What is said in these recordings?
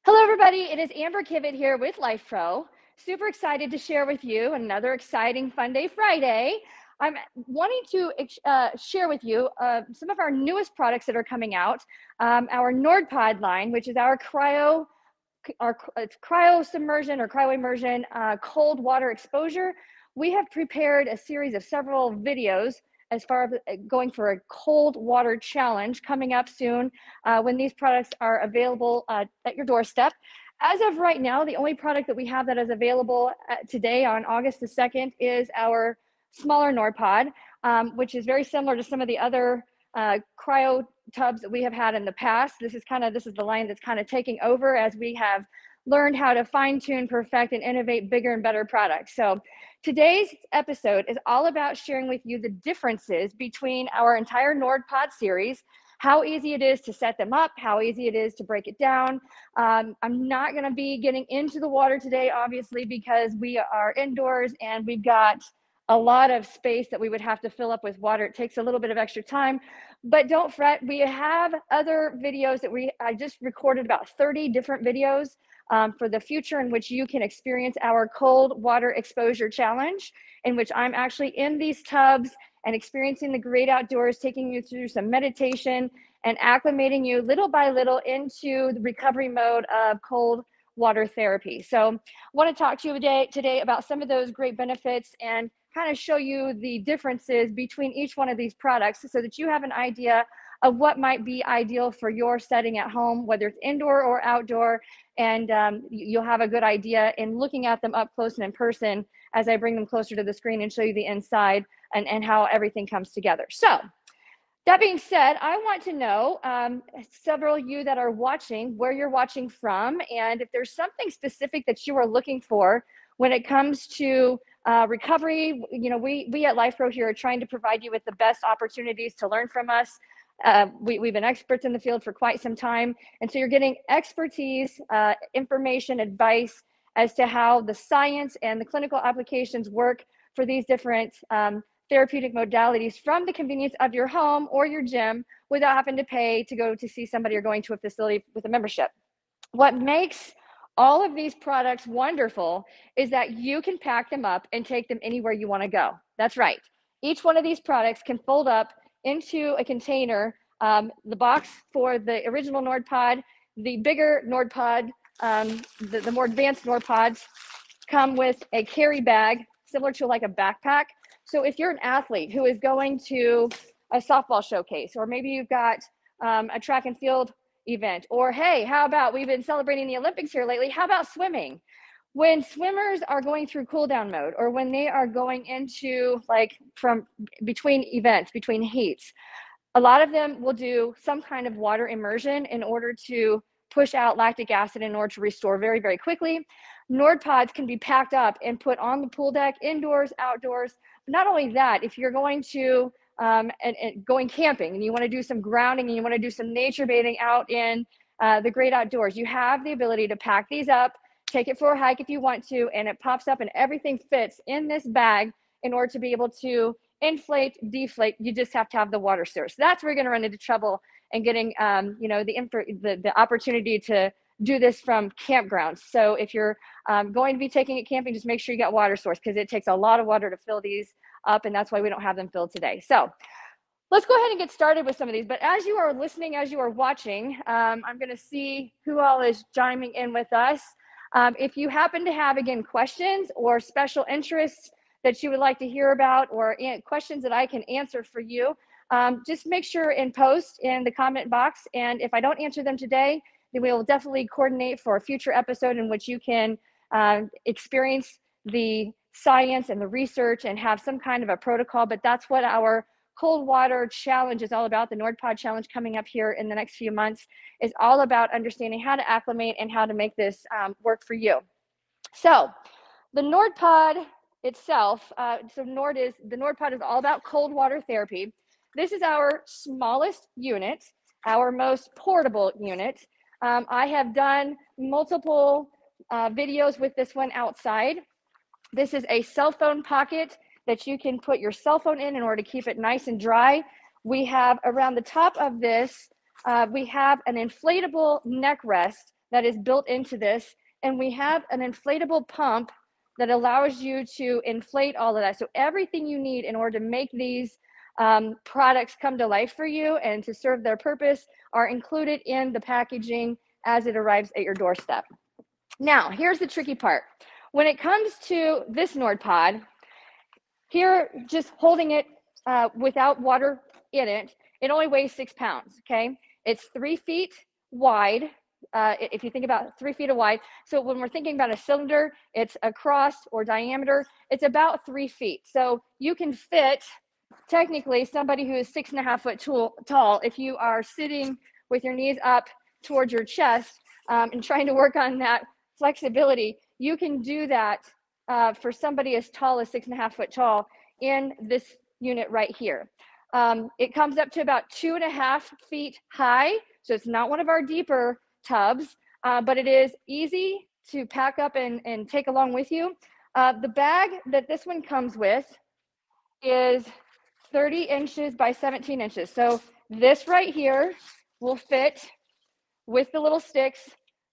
Hello, everybody. It is Amber Kibet here with Lifepro. Super excited to share with you another exciting Fun Day Friday. I'm wanting to share with you some of our newest products that are coming out. Our NordPod line, which is our cryo submersion or cryo immersion cold water exposure. We have prepared a series of several videos as far as going for a cold water challenge coming up soon when these products are available at your doorstep. As of right now, the only product that we have that is available today on August the 2nd is our smaller NordPod, which is very similar to some of the other cryo tubs that we have had in the past. This is the line that's kind of taking over as we have learned how to fine tune, perfect, and innovate bigger and better products. So today's episode is all about sharing with you the differences between our entire NordPod series, how easy it is to set them up, how easy it is to break it down. I'm not going to be getting into the water today, obviously, because we are indoors and we've got a lot of space that we would have to fill up with water. It takes a little bit of extra time, but don't fret. We have other videos that I just recorded about 30 different videos for the future in which you can experience our cold water exposure challenge, in which I'm actually in these tubs and experiencing the great outdoors, taking you through some meditation and acclimating you little by little into the recovery mode of cold water therapy. So I want to talk to you today about some of those great benefits and kind of show you the differences between each one of these products so that you have an idea of what might be ideal for your setting at home, whether it's indoor or outdoor, and you'll have a good idea in looking at them up close and in person as I bring them closer to the screen and show you the inside and how everything comes together. So that being said, I want to know, several of you that are watching, where you're watching from, and if there's something specific that you are looking for when it comes to recovery. You know, we at Lifepro here are trying to provide you with the best opportunities to learn from us. We've been experts in the field for quite some time, and so you're getting expertise, information, advice as to how the science and the clinical applications work for these different therapeutic modalities from the convenience of your home or your gym without having to pay to go to see somebody or going to a facility with a membership. What makes all of these products wonderful is that you can pack them up and take them anywhere you want to go. That's right. Each one of these products can fold up into a container. The box for the original NordPod, the bigger NordPod, the more advanced NordPods come with a carry bag similar to like a backpack. So if you're an athlete who is going to a softball showcase, or maybe you've got a track and field event, or hey, how about, we've been celebrating the Olympics here lately, how about swimming? When swimmers are going through cool down mode, or when they are going into from between events, between heats, a lot of them will do some kind of water immersion in order to push out lactic acid in order to restore very, very quickly. NordPods can be packed up and put on the pool deck, indoors, outdoors. Not only that, if you're going to and going camping and you want to do some grounding and you want to do some nature bathing out in the great outdoors, you have the ability to pack these up, take it for a hike if you want to, and it pops up and everything fits in this bag in order to be able to inflate, deflate. You just have to have the water source. That's where you're going to run into trouble and getting the opportunity to do this from campgrounds. So if you're going to be taking it camping, just make sure you got water source, because it takes a lot of water to fill these up, and that's why we don't have them filled today. So let's go ahead and get started with some of these. But as you are listening, as you are watching, I'm going to see who all is chiming in with us. If you happen to have, again, questions or special interests that you would like to hear about, or questions that I can answer for you, just make sure and post in the comment box. And if I don't answer them today, then we will definitely coordinate for a future episode in which you can experience the science and the research and have some kind of a protocol. But that's what our cold water challenge is all about. The NordPod challenge coming up here in the next few months is all about understanding how to acclimate and how to make this work for you. So the NordPod itself, the NordPod is all about cold water therapy. This is our smallest unit, our most portable unit. I have done multiple videos with this one outside. This is a cell phone pocket that you can put your cell phone in order to keep it nice and dry. We have around the top of this, we have an inflatable neck rest that is built into this. And we have an inflatable pump that allows you to inflate all of that. So everything you need in order to make these products come to life for you and to serve their purpose are included in the packaging as it arrives at your doorstep. Now, here's the tricky part. When it comes to this NordPod, here, just holding it without water in it, it only weighs 6 pounds, okay? It's 3 feet wide, if you think about 3 feet wide. So when we're thinking about a cylinder, it's across or diameter, it's about 3 feet. So you can fit, technically, somebody who is 6.5 foot tall, if you are sitting with your knees up towards your chest and trying to work on that flexibility, you can do that for somebody as tall as 6.5 foot tall in this unit right here. It comes up to about 2.5 feet high. So it's not one of our deeper tubs, but it is easy to pack up and take along with you. The bag that this one comes with is 30 inches by 17 inches. So this right here will fit with the little sticks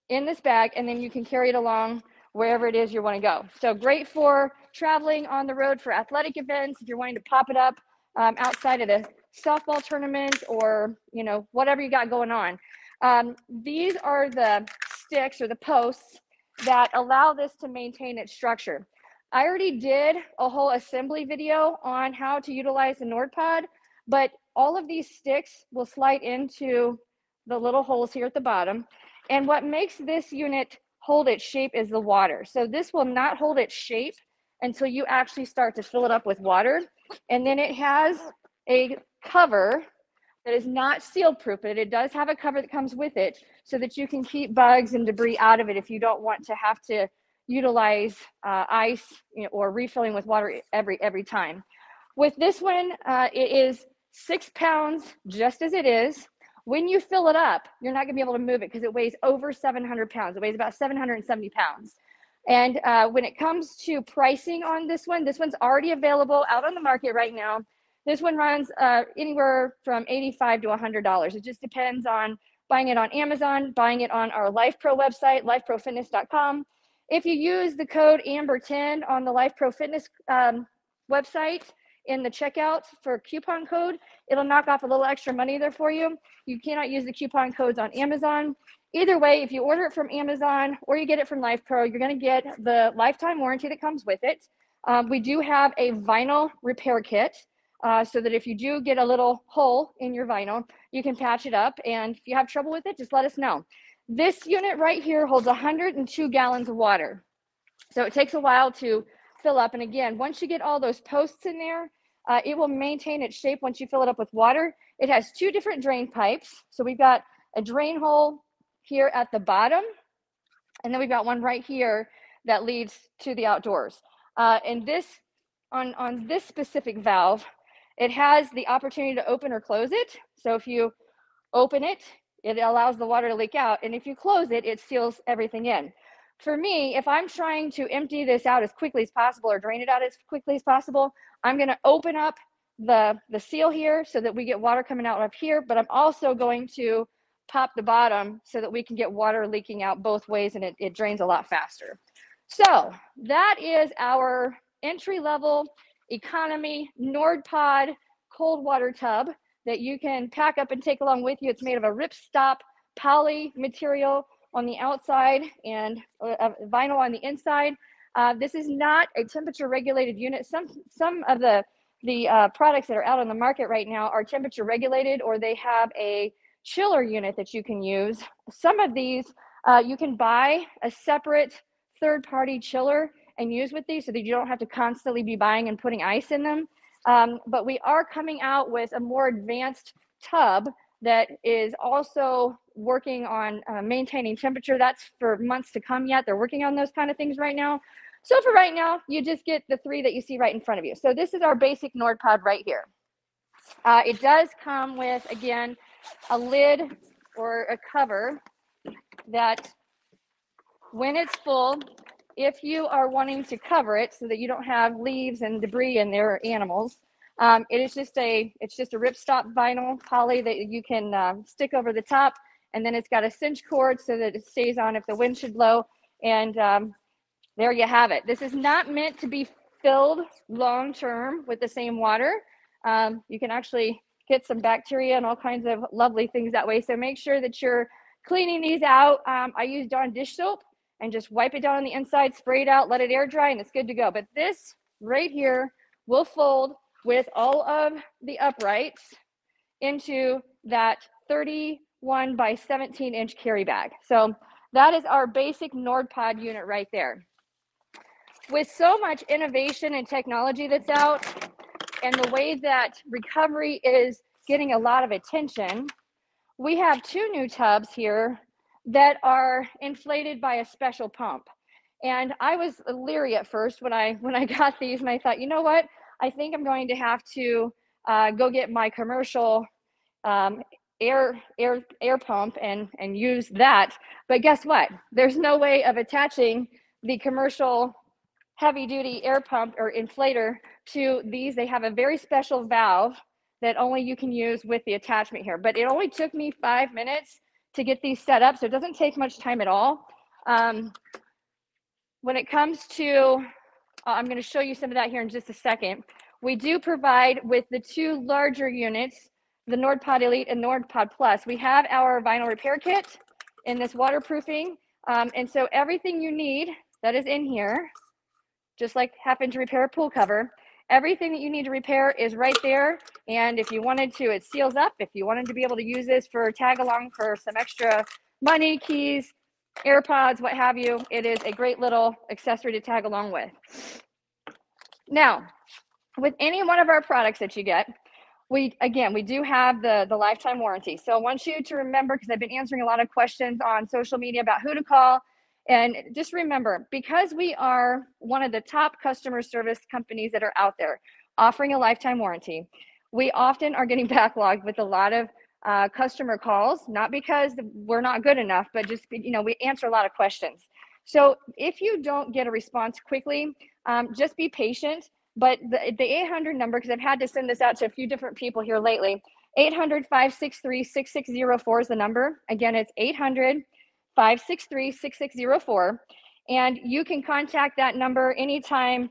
in this bag, and then you can carry it along wherever it is you want to go. So great for traveling on the road for athletic events, if you're wanting to pop it up outside of a softball tournament or, you know, whatever you got going on. These are the sticks or the posts that allow this to maintain its structure. I already did a whole assembly video on how to utilize the NordPod, but all of these sticks will slide into the little holes here at the bottom. And what makes this unit hold its shape is the water. So this will not hold its shape until you actually start to fill it up with water. And then it has a cover that is not seal proof, but it does have a cover that comes with it so that you can keep bugs and debris out of it if you don't want to have to utilize ice, you know, or refilling with water every time. With this one, it is 6 pounds just as it is. When you fill it up, you're not gonna be able to move it because it weighs over 700 pounds. It weighs about 770 pounds. And when it comes to pricing on this one's already available out on the market right now. This one runs anywhere from $85 to $100. It just depends on buying it on Amazon, buying it on our Lifepro website, lifeprofitness.com. If you use the code AMBER10 on the Lifepro Fitness website in the checkout for coupon code, it'll knock off a little extra money there for you. You cannot use the coupon codes on Amazon. Either way, if you order it from Amazon or you get it from Lifepro, you're going to get the lifetime warranty that comes with it. We do have a vinyl repair kit so that if you do get a little hole in your vinyl, you can patch it up. And if you have trouble with it, just let us know. This unit right here holds 102 gallons of water. So it takes a while to fill up. And again, once you get all those posts in there, it will maintain its shape once you fill it up with water. It has 2 different drain pipes. So we've got a drain hole here at the bottom, and then we've got one right here that leads to the outdoors. And this, on this specific valve, it has the opportunity to open or close it. So if you open it, it allows the water to leak out, and if you close it, it seals everything in. For me, if I'm trying to empty this out as quickly as possible or drain it out as quickly as possible, I'm going to open up the seal here so that we get water coming out up here, but I'm also going to pop the bottom so that we can get water leaking out both ways, and it drains a lot faster. So that is our entry-level economy NordPod cold water tub that you can pack up and take along with you. It's made of a ripstop poly material on the outside and vinyl on the inside. This is not a temperature regulated unit. Some of the products that are out on the market right now are temperature regulated, or they have a chiller unit that you can use. Some of these you can buy a separate third-party chiller and use with these so that you don't have to constantly be buying and putting ice in them. But we are coming out with a more advanced tub that is also working on maintaining temperature. That's for months to come yet. They're working on those kind of things right now. So for right now, you just get the 3 that you see right in front of you. So this is our basic NordPod right here. It does come with, again, a lid or a cover that when it's full, if you are wanting to cover it so that you don't have leaves and debris in there or animals, it's just a ripstop vinyl poly that you can stick over the top, And then it's got a cinch cord so that it stays on if the wind should blow. And there you have it. This is not meant to be filled long-term with the same water. You can actually get some bacteria and all kinds of lovely things that way. So make sure that you're cleaning these out. I use Dawn dish soap and just wipe it down on the inside, spray it out, let it air dry, and it's good to go. But this right here will fold with all of the uprights into that 31 by 17 inch carry bag. So that is our basic NordPod unit right there. With so much innovation and technology that's out, and the way that recovery is getting a lot of attention, we have two new tubs here that are inflated by a special pump. And I was leery at first when I got these, and I thought, you know what? I think I'm going to have to go get my commercial air pump and use that. But guess what? There's no way of attaching the commercial heavy duty air pump or inflator to these. They have a very special valve that only you can use with the attachment here. But it only took me 5 minutes to get these set up, so it doesn't take much time at all. When it comes to, I'm going to show you some of that here in just a second. We do provide with the two larger units, the NordPod Elite and NordPod Plus. We have our vinyl repair kit in this waterproofing. And so everything you need that is in here, just like having to repair a pool cover, everything that you need to repair is right there. And if you wanted to, it seals up. If you wanted to be able to use this for tag along for some extra money, keys, AirPods, what have you, it is a great little accessory to tag along with. Now, with any one of our products that you get, we do have the lifetime warranty. So I want you to remember, because I've been answering a lot of questions on social media about who to call. And just remember, because we are one of the top customer service companies that are out there offering a lifetime warranty, we often are getting backlogged with a lot of customer calls, not because we're not good enough, but just, we answer a lot of questions. So if you don't get a response quickly, just be patient. But the 800 number, because I've had to send this out to a few different people here lately, 800-563-6604 is the number. Again, it's 800-563-6604. And you can contact that number anytime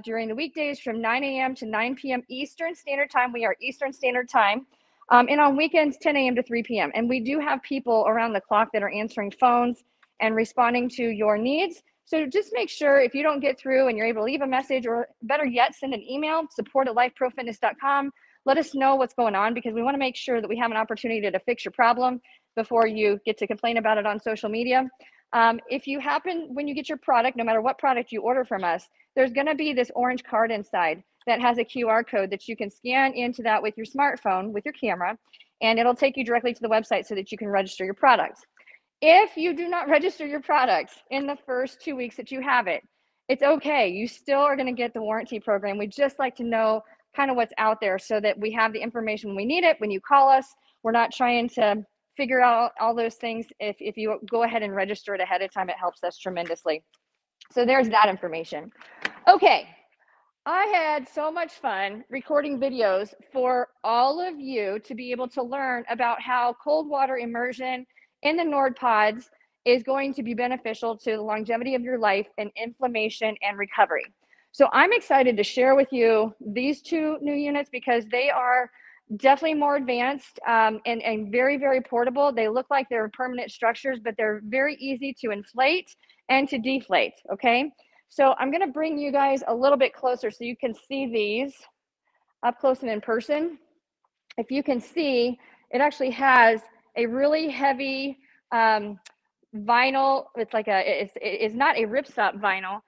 during the weekdays from 9 a.m. to 9 p.m. Eastern Standard Time. We are Eastern Standard Time. And on weekends, 10 a.m. to 3 p.m. And we do have people around the clock that are answering phones and responding to your needs. So just make sure if you don't get through and you're able to leave a message, or better yet, send an email, support@lifeprofitness.com. Let us know what's going on, because we want to make sure that we have an opportunity to fix your problem before you get to complain about it on social media. If you happen, when you get your product, no matter what product you order from us, there's going to be this orange card inside that has a QR code that you can scan into that with your smartphone, with your camera, and it'll take you directly to the website so that you can register your products. If you do not register your products in the first 2 weeks that you have it, it's okay. You still are going to get the warranty program. We just like to know kind of what's out there so that we have the information when we need it. When you call us, we're not trying to figure out all those things. If you go ahead and register it ahead of time, it helps us tremendously. So there's that information. Okay, I had so much fun recording videos for all of you to be able to learn about how cold water immersion in the NordPods is going to be beneficial to the longevity of your life and inflammation and recovery. So I'm excited to share with you these two new units, because they are definitely more advanced and very, very portable. They look like they're permanent structures, but they're very easy to inflate and to deflate, okay? So I'm gonna bring you guys a little bit closer so you can see these up close and in person. If you can see, it actually has a really heavy vinyl. It's like it's not a ripstop vinyl,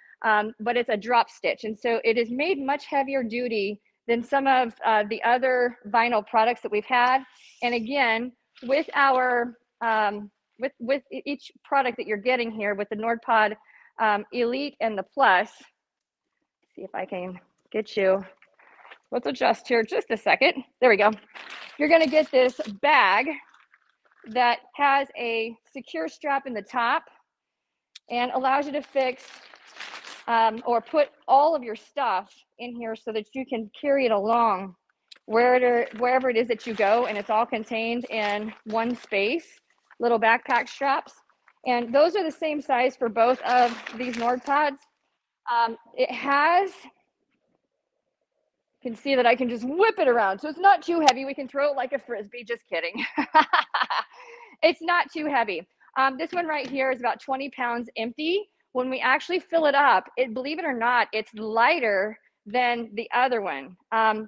but it's a drop stitch. And so it is made much heavier duty than some of the other vinyl products that we've had. And again, with our, with each product that you're getting here with the NordPod Elite and the Plus, see if I can get you, let's adjust here just a second. There we go. You're gonna get this bag that has a secure strap in the top and allows you to fix or put all of your stuff in here so that you can carry it along wherever it is that you go, and it's all contained in one space. little backpack straps. And those are the same size for both of these NordPods. It has, you can see that I can just whip it around. So it's not too heavy. We can throw it like a Frisbee, just kidding. It's not too heavy. This one right here is about 20 pounds empty. When we actually fill it up, believe it or not, it's lighter than the other one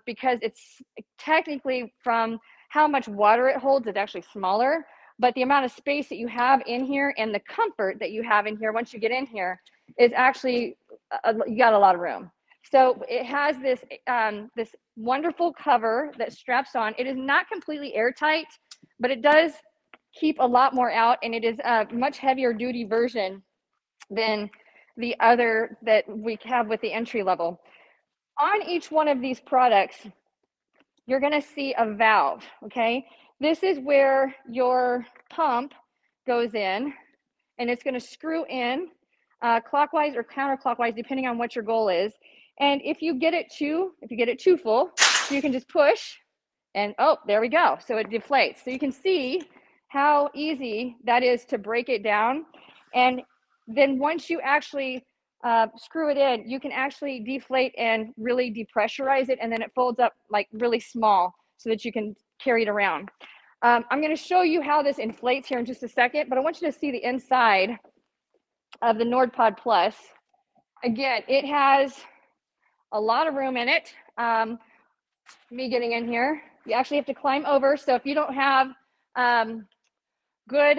because it's technically from how much water it holds, it's actually smaller. But the amount of space that you have in here and the comfort that you have in here once you get in here is actually, you got a lot of room. So it has this, this wonderful cover that straps on. It is not completely airtight, but it does keep a lot more out, and it is a much heavier duty version than the other that we have with the entry level. On each one of these products, you're going to see a valve, okay? This is where your pump goes in, and it's going to screw in clockwise or counterclockwise, depending on what your goal is. And if you get it too full, you can just push, and oh, there we go. So it deflates. So you can see how easy that is to break it down. And then once you actually screw it in, you can actually deflate and really depressurize it, and then it folds up like really small so that you can carry it around. I'm going to show you how this inflates here in just a second, but I want you to see the inside of the NordPod Plus. Again, it has a lot of room in it. Me getting in here, you actually have to climb over. So if you don't have good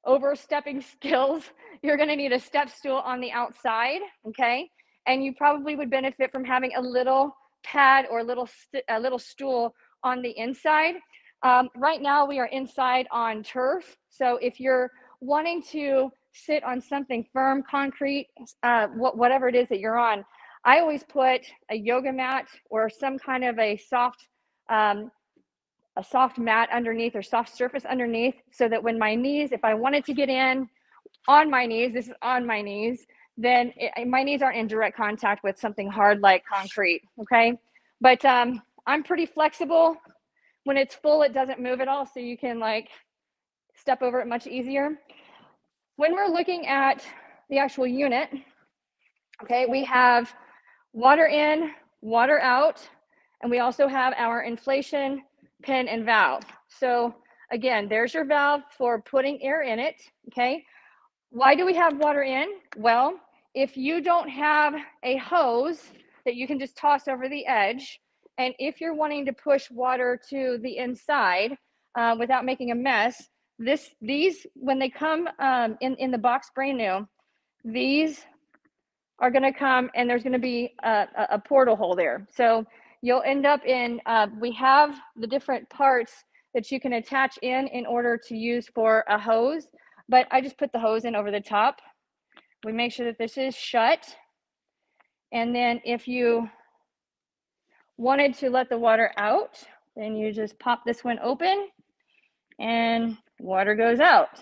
overstepping skills, you're going to need a step stool on the outside, okay? And you probably would benefit from having a little pad or a little stool on the inside. Right now we are inside on turf, so if you're wanting to sit on something firm, concrete, whatever it is that you're on, I always put a yoga mat or some kind of a soft mat underneath or soft surface underneath, so that when my knees, if I wanted to get in on my knees, this is on my knees, then my knees aren't in direct contact with something hard like concrete, okay? But I'm pretty flexible. When it's full, it doesn't move at all, so you can like step over it much easier. When we're looking at the actual unit, okay, we have water in, water out, and we also have our inflation pin and valve. So again, there's your valve for putting air in it, okay? Why do we have water in? Well, if you don't have a hose that you can just toss over the edge, and if you're wanting to push water to the inside without making a mess, these, when they come in the box brand new, these are going to come, and there's going to be a portal hole there. So you'll end up in, we have the different parts that you can attach in order to use for a hose, but I just put the hose in over the top. We make sure that this is shut. And then if you wanted to let the water out, then you just pop this one open and water goes out.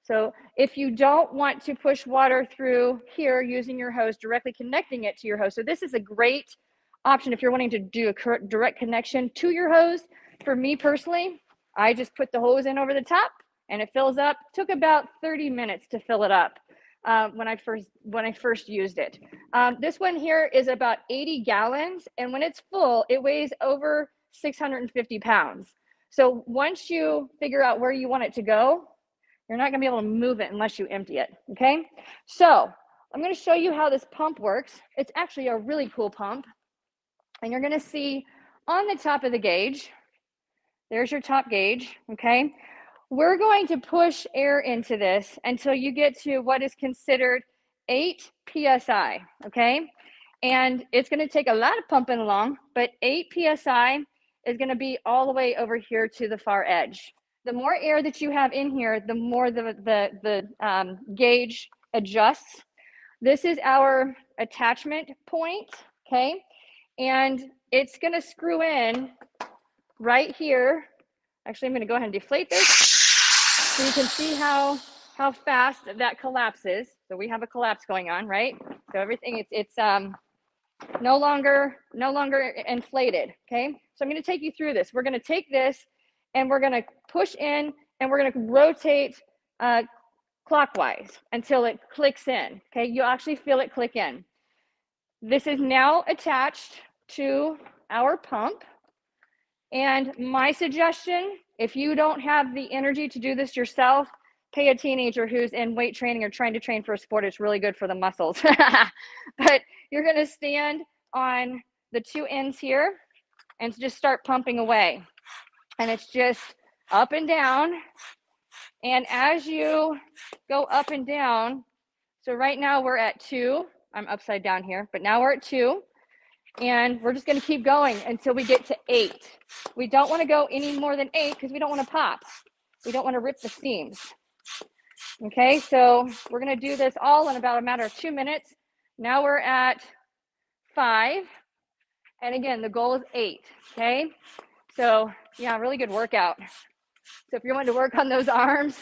So if you don't want to push water through here using your hose, directly connecting it to your hose. So this is a great option if you're wanting to do a direct connection to your hose. For me personally, I just put the hose in over the top and it fills up. Took about 30 minutes to fill it up when I first used it. This one here is about 80 gallons, and when it's full, it weighs over 650 pounds. So once you figure out where you want it to go, you're not going to be able to move it unless you empty it, okay? So I'm going to show you how this pump works. It's actually a really cool pump. And you're going to see on the top of the gauge, there's your top gauge, okay? We're going to push air into this until you get to what is considered 8 PSI, okay? And it's going to take a lot of pumping along, but 8 PSI is going to be all the way over here to the far edge. The more air that you have in here, the more the gauge adjusts. This is our attachment point, okay? And it's going to screw in right here. Actually, I'm going to go ahead and deflate this so you can see how fast that collapses. So we have a collapse going on, right? So everything, it's no longer inflated, okay? So I'm going to take you through this. We're going to take this and we're going to push in and we're going to rotate clockwise until it clicks in. Okay, you'll actually feel it click in. This is now attached to our pump. And my suggestion, if you don't have the energy to do this yourself, pay a teenager who's in weight training or trying to train for a sport. It's really good for the muscles. But you're going to stand on the two ends here and just start pumping away. And it's just up and down. And as you go up and down, so right now we're at 2. I'm upside down here, but now we're at 2. And we're just going to keep going until we get to 8. We don't want to go any more than 8 because we don't want to pop. We don't want to rip the seams. Okay, so we're going to do this all in about a matter of 2 minutes. Now we're at 5. And again, the goal is 8. Okay, so yeah, really good workout. So if you want to work on those arms,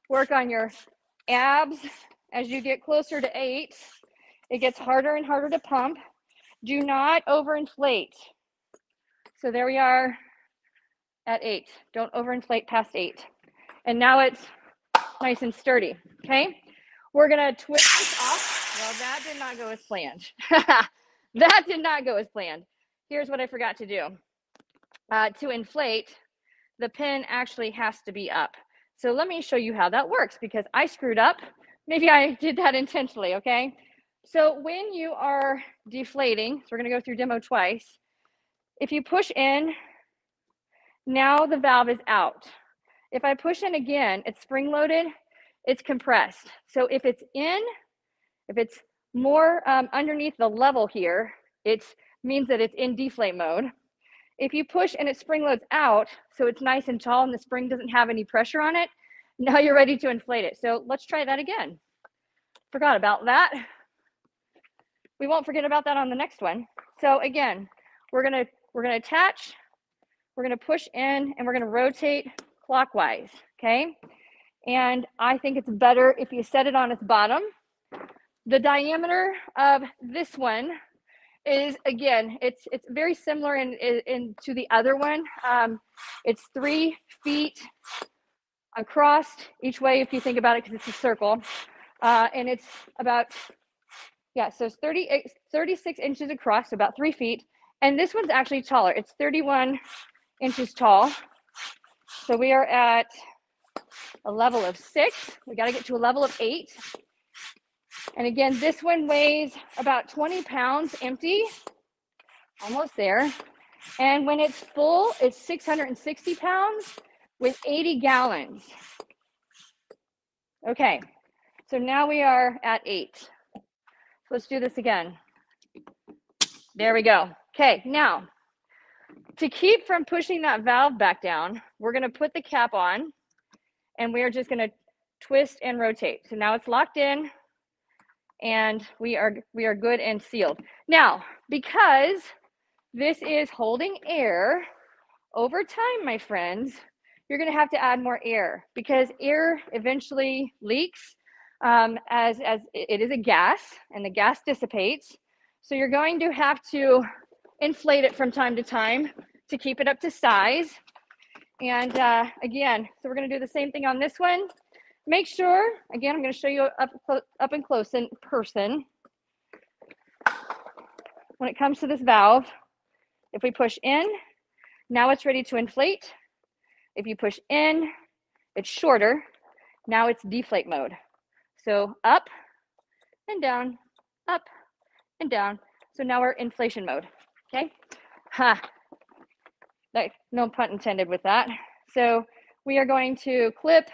work on your abs. As you get closer to 8, it gets harder and harder to pump. Do not overinflate. So there we are at 8. Don't overinflate past 8. And now it's nice and sturdy, okay? We're gonna twist this off. Well, that did not go as planned. That did not go as planned. Here's what I forgot to do. To inflate, the pin actually has to be up. So let me show you how that works because I screwed up. Maybe I did that intentionally, okay? So when you are deflating, so we're gonna go through demo twice. If you push in, now the valve is out. If I push in again, it's spring loaded, it's compressed. So if it's in, if it's more underneath the level here, it means that it's in deflate mode. If you push and it spring loads out, so it's nice and tall and the spring doesn't have any pressure on it, now you're ready to inflate it. So let's try that again. Forgot about that. We won't forget about that on the next one. So again, we're gonna attach, we're gonna push in, and we're gonna rotate clockwise, okay? And I think it's better if you set it on its bottom. The diameter of this one is, again, it's very similar in to the other one. It's 3 feet across each way if you think about it because it's a circle. And it's about, yeah, so it's 36 inches across, so about 3 feet. And this one's actually taller. It's 31 inches tall. So we are at a level of 6. We got to get to a level of 8. And again, this one weighs about 20 pounds empty, almost there. And when it's full, it's 660 pounds with 80 gallons. Okay, so now we are at 8. So let's do this again. There we go. Okay, now, to keep from pushing that valve back down, we're going to put the cap on, and we are just going to twist and rotate. So now it's locked in, and we are good and sealed. Now, because this is holding air, over time, my friends, you're going to have to add more air because air eventually leaks as it is a gas, and the gas dissipates. So you're going to have to inflate it from time to time to keep it up to size. And again, so we're going to do the same thing on this one. Make sure, again, I'm going to show you up and close in person. When it comes to this valve, if we push in, now it's ready to inflate. If you push in, it's shorter. Now it's deflate mode. So up and down, up and down. So now we're inflation mode, okay? No pun intended with that. So we are going to clip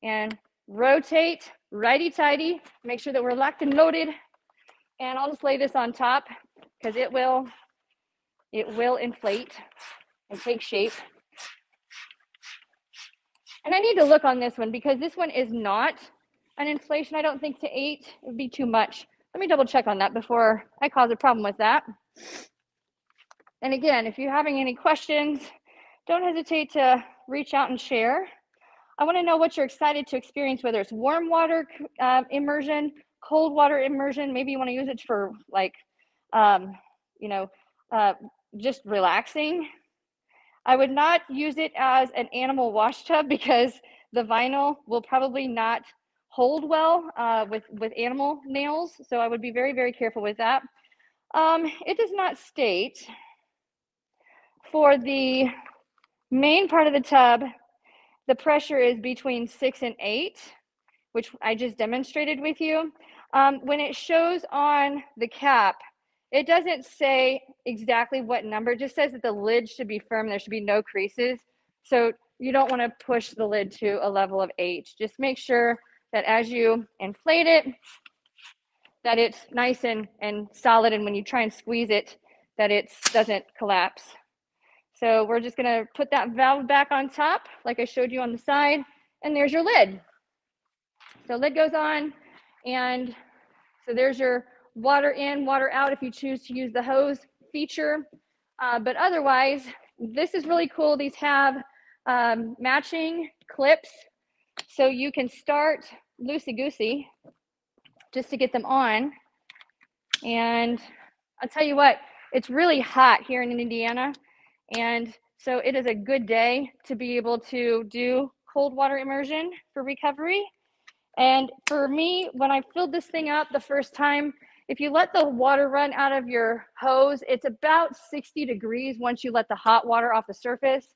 and rotate righty-tighty, make sure that we're locked and loaded. And I'll just lay this on top because it will inflate and take shape. And I need to look on this one because this one is not an inflation. I don't think to 8, it would be too much. Let me double check on that before I cause a problem with that. And again, if you're having any questions, don't hesitate to reach out and share. I want to know what you're excited to experience, whether it's warm water immersion, cold water immersion. Maybe you want to use it for like, just relaxing. I would not use it as an animal wash tub because the vinyl will probably not hold well with animal nails. So I would be very, very careful with that. It does not state for the main part of the tub, the pressure is between 6 and 8, which I just demonstrated with you. When it shows on the cap, it doesn't say exactly what number. It just says that the lid should be firm. There should be no creases. So you don't want to push the lid to a level of 8. Just make sure that as you inflate it, that it's nice and solid. And when you try and squeeze it, that it doesn't collapse. So we're just going to put that valve back on top, like I showed you on the side. And there's your lid. So lid goes on. And so there's your water in, water out if you choose to use the hose feature. But otherwise, this is really cool. These have matching clips. So you can start loosey-goosey just to get them on. And I'll tell you what, it's really hot here in Indiana. And so it is a good day to be able to do cold water immersion for recovery. And for me, when I filled this thing up the first time, if you let the water run out of your hose, it's about 60 degrees once you let the hot water off the surface.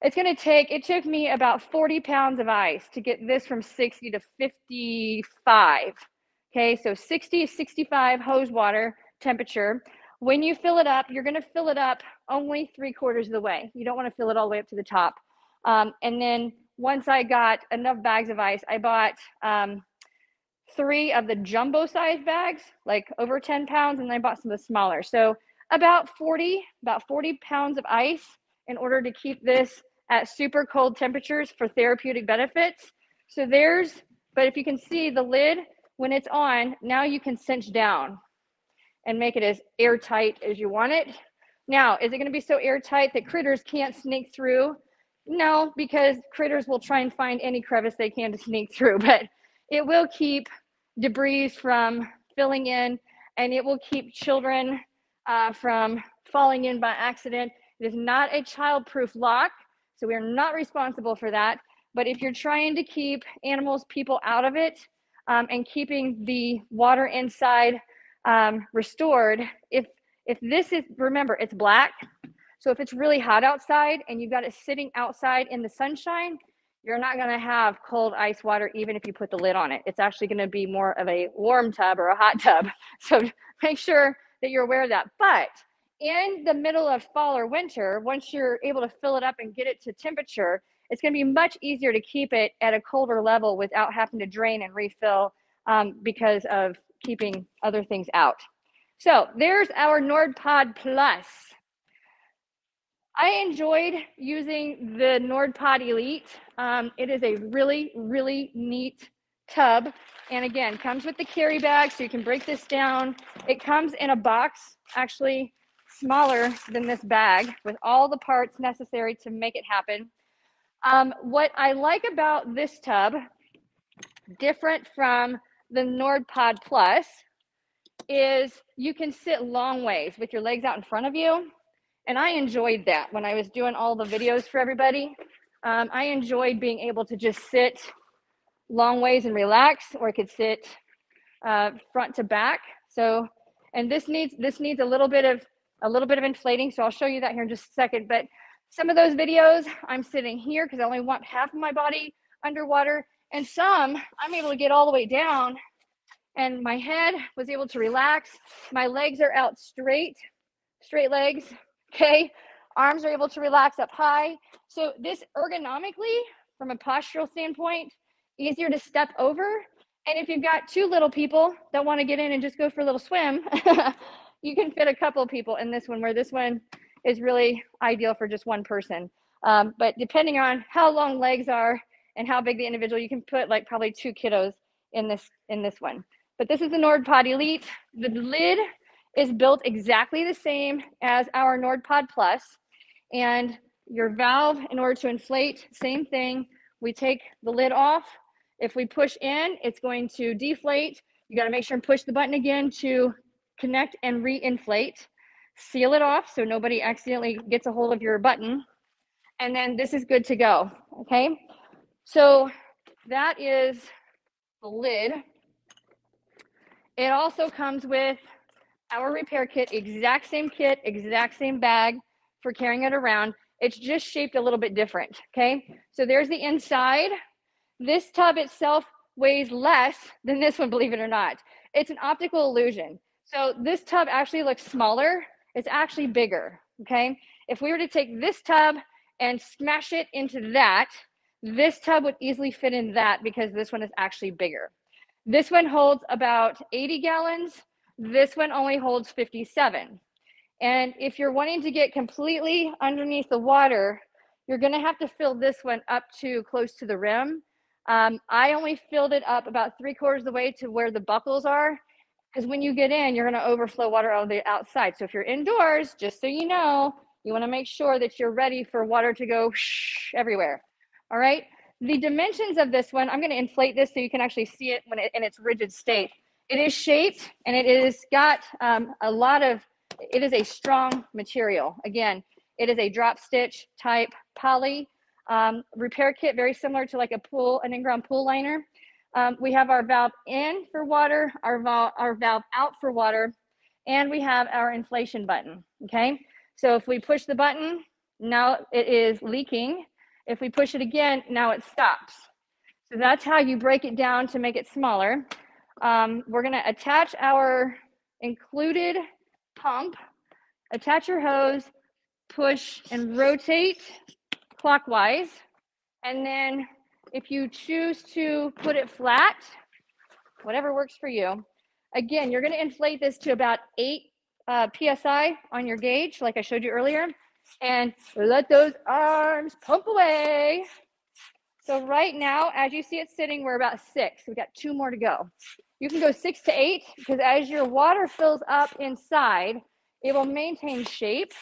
It took me about 40 pounds of ice to get this from 60 to 55. Okay, so 60, 65 hose water temperature. When you fill it up, you're going to fill it up only 3/4 of the way. You don't want to fill it all the way up to the top. And then once I got enough bags of ice, I bought 3 of the jumbo size bags, like over 10 pounds, and then I bought some of the smaller. So about 40 pounds of ice in order to keep this at super cold temperatures for therapeutic benefits. So but if you can see the lid, when it's on, now you can cinch down and make it as airtight as you want it. Now, is it going to be so airtight that critters can't sneak through? No, because critters will try and find any crevice they can to sneak through, but it will keep debris from filling in, and it will keep children from falling in by accident. It is not a child-proof lock, so we are not responsible for that. But if you're trying to keep animals, people out of it, and keeping the water inside restored, if this is, remember, it's black. So if it's really hot outside and you've got it sitting outside in the sunshine, you're not going to have cold ice water even if you put the lid on it. It's actually going to be more of a warm tub or a hot tub. So make sure that you're aware of that. But in the middle of fall or winter, once you're able to fill it up and get it to temperature, it's going to be much easier to keep it at a colder level without having to drain and refill because of keeping other things out. So there's our NordPod Plus. I enjoyed using the NordPod Elite. It is a really, really neat tub. And again, comes with the carry bag, so you can break this down. It comes in a box, actually smaller than this bag, with all the parts necessary to make it happen. What I like about this tub, different from the NordPod Plus, is you can sit long ways with your legs out in front of you. And I enjoyed that when I was doing all the videos for everybody. I enjoyed being able to just sit long ways and relax, or I could sit front to back. So, and this needs a little bit of inflating. So I'll show you that here in just a second. But some of those videos, I'm sitting here because I only want half of my body underwater, and some I'm able to get all the way down, and my head was able to relax. My legs are out straight legs. Okay, arms are able to relax up high. So this ergonomically, from a postural standpoint, easier to step over. And if you've got 2 little people that want to get in and just go for a little swim, you can fit a couple of people in this one, where this one is really ideal for just one person. But depending on how long legs are and how big the individual, you can put like probably 2 kiddos in this one. But this is the NordPod Elite. The lid is built exactly the same as our NordPod Plus. And your valve, in order to inflate, same thing. We take the lid off. If we push in, it's going to deflate. You got to make sure and push the button again to connect and re-inflate. Seal it off so nobody accidentally gets a hold of your button. And then this is good to go, okay? So that is the lid. It also comes with our repair kit, exact same kit, exact same bag for carrying it around. It's just shaped a little bit different, okay? So there's the inside. This tub itself weighs less than this one, believe it or not. It's an optical illusion. So this tub actually looks smaller. It's actually bigger, okay? If we were to take this tub and smash it into that, this tub would easily fit in that because this one is actually bigger. This one holds about 80 gallons. This one only holds 57. And if you're wanting to get completely underneath the water, you're gonna have to fill this one up to close to the rim. I only filled it up about 3/4 of the way to where the buckles are, because when you get in, you're gonna overflow water on the outside. So if you're indoors, just so you know, you wanna make sure that you're ready for water to go everywhere, all right? The dimensions of this one, I'm gonna inflate this so you can actually see it when in its rigid state. It is shaped and it is got it is a strong material. Again, it is a drop stitch type poly repair kit, very similar to like an in-ground pool liner. We have our valve in for water, our valve out for water, and we have our inflation button, okay? So if we push the button, now it is leaking. If we push it again, now it stops. So that's how you break it down to make it smaller. We're gonna attach our included pump, attach your hose, push and rotate clockwise. And then if you choose to put it flat, whatever works for you, again, you're gonna inflate this to about 8 PSI on your gauge, like I showed you earlier, and let those arms pump away. So right now, as you see it sitting, we're about 6. We've got 2 more to go. You can go 6 to 8, because as your water fills up inside, it will maintain shape.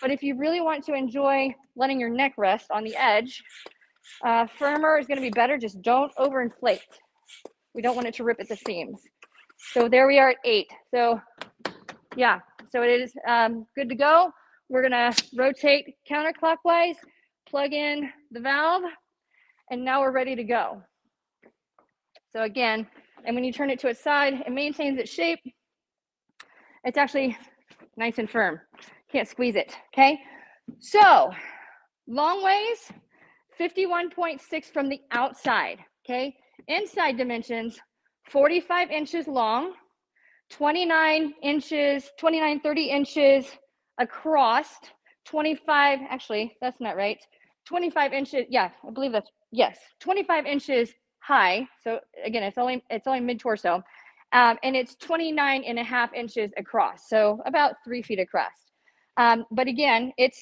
But if you really want to enjoy letting your neck rest on the edge, firmer is gonna be better. Just don't overinflate. We don't want it to rip at the seams. So there we are at 8. So yeah, so it is good to go. We're gonna rotate counterclockwise, plug in the valve, and now we're ready to go. So again, and when you turn it to its side, it maintains its shape. It's actually nice and firm. Can't squeeze it, okay? So, long ways, 51.6 from the outside, okay? Inside dimensions, 45 inches long, 29, 30 inches across, 25, actually, that's not right. 25 inches, yeah, I believe that's, yes, 25 inches high. So again, it's only mid-torso. And it's 29.5 inches across. So about 3 feet across. But again, it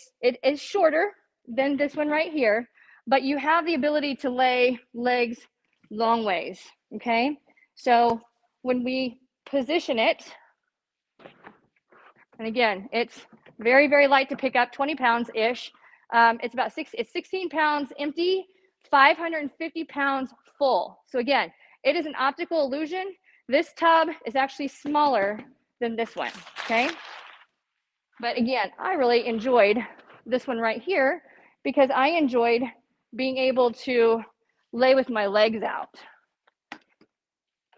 is shorter than this one right here, but you have the ability to lay legs long ways, okay? So when we position it, and again, it's very, very light to pick up, 20 pounds-ish. It's 16 pounds empty, 550 pounds full. So again, it is an optical illusion. This tub is actually smaller than this one, okay? But again, I really enjoyed this one right here because I enjoyed being able to lay with my legs out.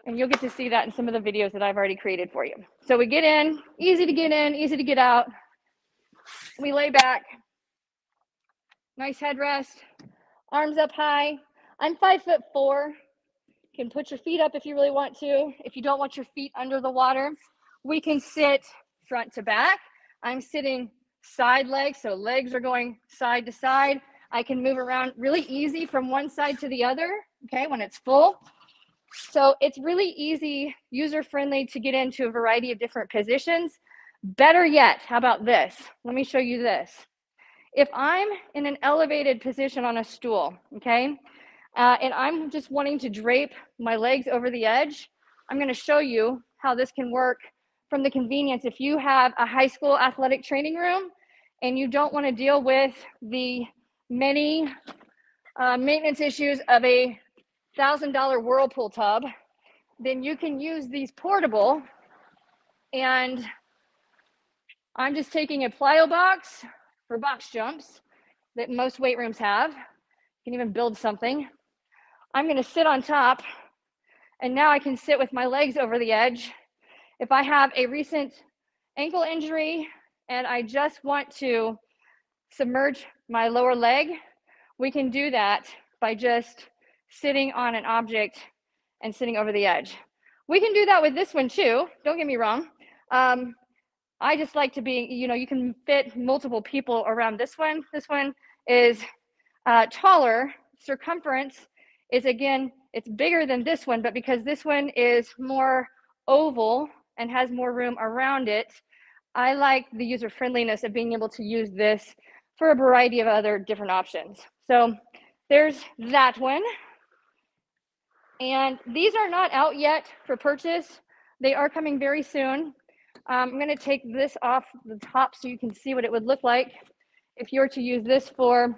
And you'll get to see that in some of the videos that I've already created for you. So we get in, easy to get out. We lay back, nice headrest, arms up high. I'm 5'4". You can put your feet up if you really want to. If you don't want your feet under the water, we can sit front to back. I'm sitting side legs, so legs are going side to side. I can move around really easy from one side to the other, okay, when it's full. So it's really easy, user-friendly to get into a variety of different positions. Better yet, how about this? Let me show you this. If I'm in an elevated position on a stool, okay, and I'm just wanting to drape my legs over the edge, I'm going to show you how this can work from the convenience. If you have a high school athletic training room and you don't want to deal with the many maintenance issues of a $1,000 Whirlpool tub, then you can use these portable. And I'm just taking a plyo box for box jumps that most weight rooms have. You can even build something. I'm gonna sit on top, and now I can sit with my legs over the edge. If I have a recent ankle injury and I just want to submerge my lower leg, we can do that by just sitting on an object and sitting over the edge. We can do that with this one too, don't get me wrong. I just like to be, you can fit multiple people around this one. This one is taller. Circumference is, again, it's bigger than this one, but because this one is more oval and has more room around it, I like the user friendliness of being able to use this for a variety of other different options. So there's that one. And these are not out yet for purchase. They are coming very soon. I'm going to take this off the top so you can see what it would look like if you were to use this for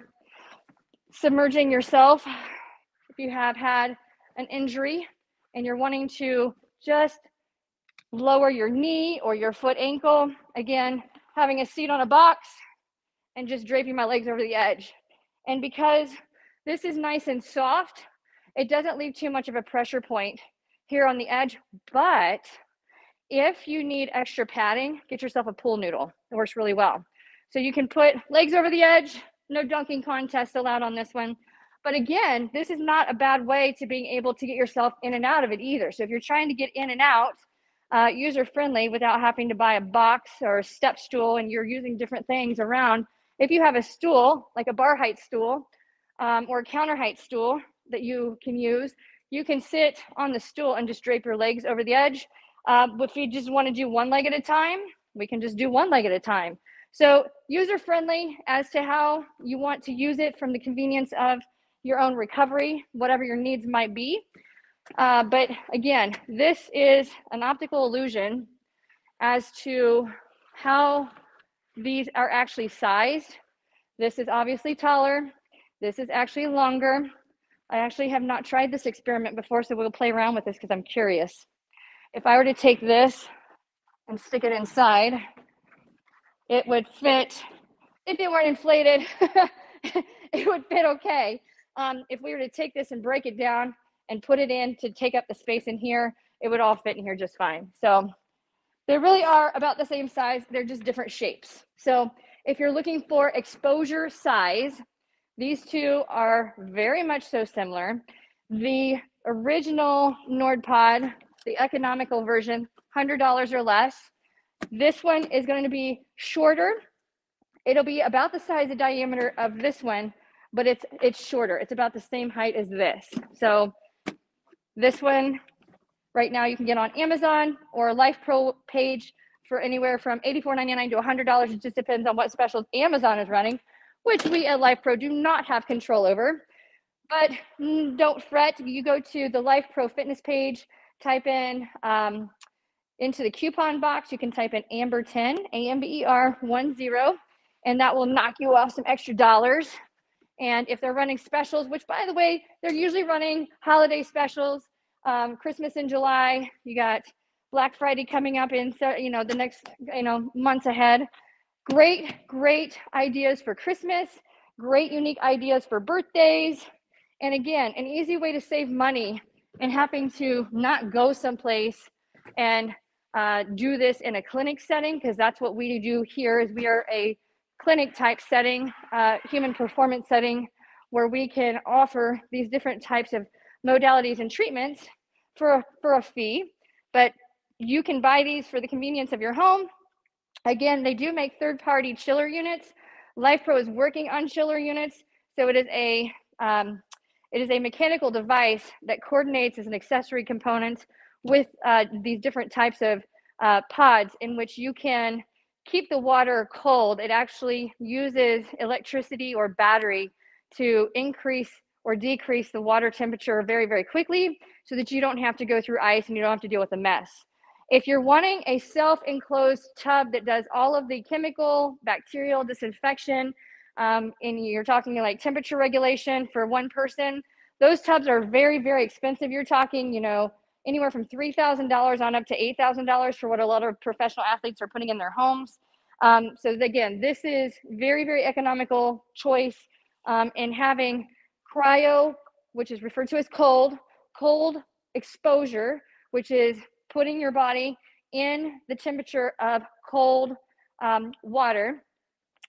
submerging yourself. If you have had an injury and you're wanting to just lower your knee or your foot ankle, again, having a seat on a box and just draping my legs over the edge. And because this is nice and soft, it doesn't leave too much of a pressure point here on the edge. But if you need extra padding, get yourself a pool noodle. It works really well. So you can put legs over the edge. No dunking contest allowed on this one. But again, this is not a bad way to being able to get yourself in and out of it either. So if you're trying to get in and out, user friendly without having to buy a box or a step stool and you're using different things around, if you have a stool, like a bar height stool or a counter height stool that you can use, you can sit on the stool and just drape your legs over the edge. If you just want to do one leg at a time, we can just do one leg at a time. So user friendly as to how you want to use it from the convenience of your own recovery, whatever your needs might be. But again, this is an optical illusion as to how these are actually sized. This is obviously taller. This is actually longer. I actually have not tried this experiment before, so we'll play around with this because I'm curious. If I were to take this and stick it inside, it would fit. If it weren't inflated, it would fit okay. If we were to take this and break it down and put it in to take up the space in here, it would all fit in here just fine. So they really are about the same size. They're just different shapes. So if you're looking for exposure size, these two are very much so similar. The original NordPod, the economical version, $100 or less. This one is going to be shorter. It'll be about the size and diameter of this one, but it's shorter. It's about the same height as this. So this one right now you can get on Amazon or Lifepro page for anywhere from $84.99 to $100. It just depends on what specials Amazon is running, which we at Lifepro do not have control over. But don't fret. You go to the Lifepro fitness page, type in into the coupon box, you can type in Amber10, AMBER10, and that will knock you off some extra dollars. And if they're running specials, which by the way, they're usually running holiday specials, Christmas in July, you got Black Friday coming up in the next months ahead. Great ideas for Christmas, great unique ideas for birthdays. And again, an easy way to save money and having to not go someplace and do this in a clinic setting, because that's what we do here. Is we are a clinic type setting, human performance setting, where we can offer these different types of modalities and treatments for a fee. But you can buy these for the convenience of your home. Again, they do make third-party chiller units. Lifepro is working on chiller units, so it is a mechanical device that coordinates as an accessory component with these different types of pods in which you can keep the water cold. It actually uses electricity or battery to increase or decrease the water temperature very, very quickly so that you don't have to go through ice and you don't have to deal with a mess. If you're wanting a self-enclosed tub that does all of the chemical, bacterial disinfection, and you're talking like temperature regulation for one person, those tubs are very, very expensive. You're talking, anywhere from $3,000 on up to $8,000 for what a lot of professional athletes are putting in their homes. So again, this is very, very economical choice in having cryo which is referred to as cold exposure, which is putting your body in the temperature of cold water.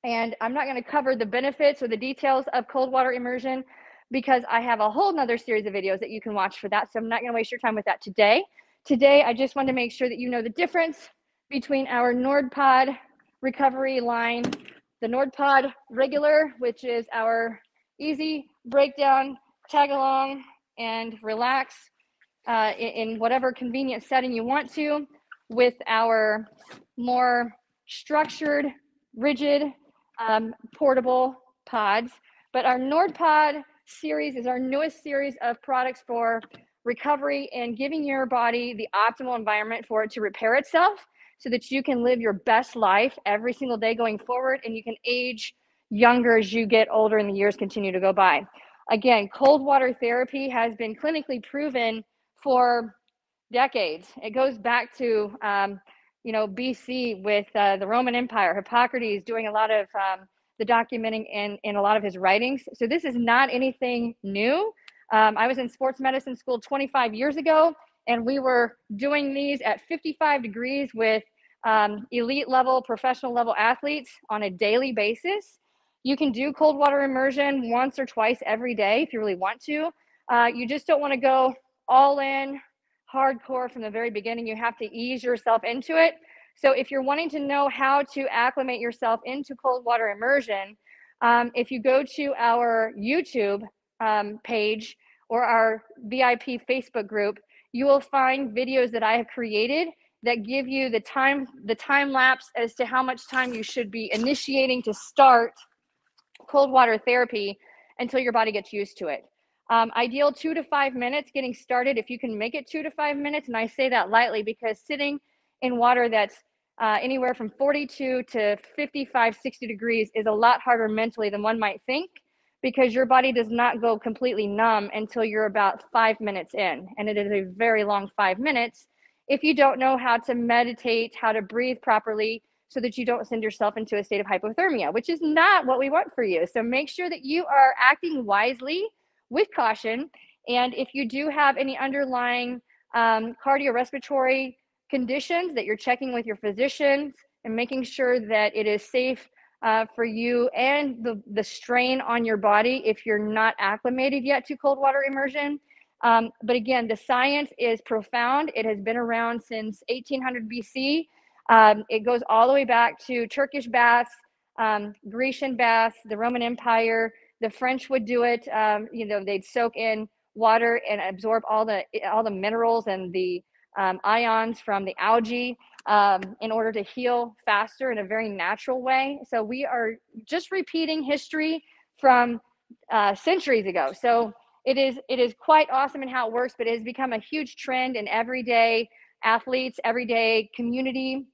And I'm not going to cover the benefits or the details of cold water immersion because I have a whole nother series of videos that you can watch for that. So I'm not going to waste your time with that today. Today, I just want to make sure that you know the difference between our NordPod recovery line, the NordPod regular, which is our easy breakdown, tag along, and relax in whatever convenient setting you want to, with our more structured, rigid, portable pods. But our NordPod series is our newest series of products for recovery and giving your body the optimal environment for it to repair itself so that you can live your best life every single day going forward, and you can age younger as you get older and the years continue to go by. Again, cold water therapy has been clinically proven for decades. It goes back to BC with the Roman Empire, Hippocrates doing a lot of the documenting in a lot of his writings. So this is not anything new. I was in sports medicine school 25 years ago, and we were doing these at 55 degrees with elite level, professional level athletes on a daily basis. You can do cold water immersion once or twice every day if you really want to. You just don't want to go all in hardcore from the very beginning. You have to ease yourself into it. So if you're wanting to know how to acclimate yourself into cold water immersion, if you go to our YouTube page or our VIP Facebook group, you will find videos that I have created that give you the time lapse as to how much time you should be initiating to start cold water therapy until your body gets used to it. Ideal 2 to 5 minutes getting started if you can make it 2 to 5 minutes. And I say that lightly because sitting in water that's anywhere from 42 to 55, 60 degrees is a lot harder mentally than one might think, because your body does not go completely numb until you're about 5 minutes in. And it is a very long 5 minutes if you don't know how to meditate, how to breathe properly, so that you don't send yourself into a state of hypothermia, which is not what we want for you. So make sure that you are acting wisely with caution. And if you do have any underlying cardiorespiratory conditions, that you're checking with your physicians and making sure that it is safe for you and the strain on your body if you're not acclimated yet to cold water immersion. But again, the science is profound. It has been around since 1800 BC. It goes all the way back to Turkish baths, Grecian baths, the Roman Empire. The French would do it. They'd soak in water and absorb all the minerals and the ions from the algae in order to heal faster in a very natural way. So we are just repeating history from centuries ago. So it is quite awesome in how it works, but it has become a huge trend in everyday athletes, everyday community,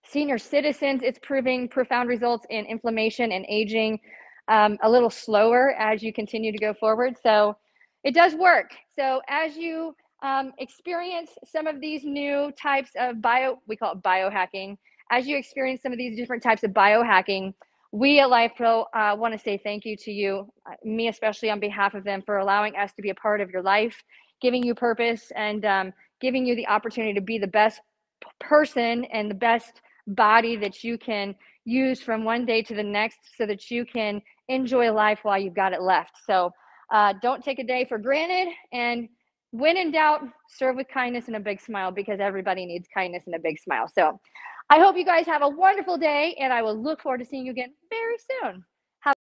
senior citizens. It's proving profound results in inflammation and aging a little slower as you continue to go forward. So it does work. So as you experience some of these new types of we call it biohacking, as you experience some of these different types of biohacking, we at Lifepro want to say thank you to you, me especially on behalf of them, for allowing us to be a part of your life, giving you purpose, and giving you the opportunity to be the best person and the best body that you can use from one day to the next, so that you can enjoy life while you've got it left. So don't take a day for granted, and when in doubt, serve with kindness and a big smile, because everybody needs kindness and a big smile. So I hope you guys have a wonderful day, and I will look forward to seeing you again very soon.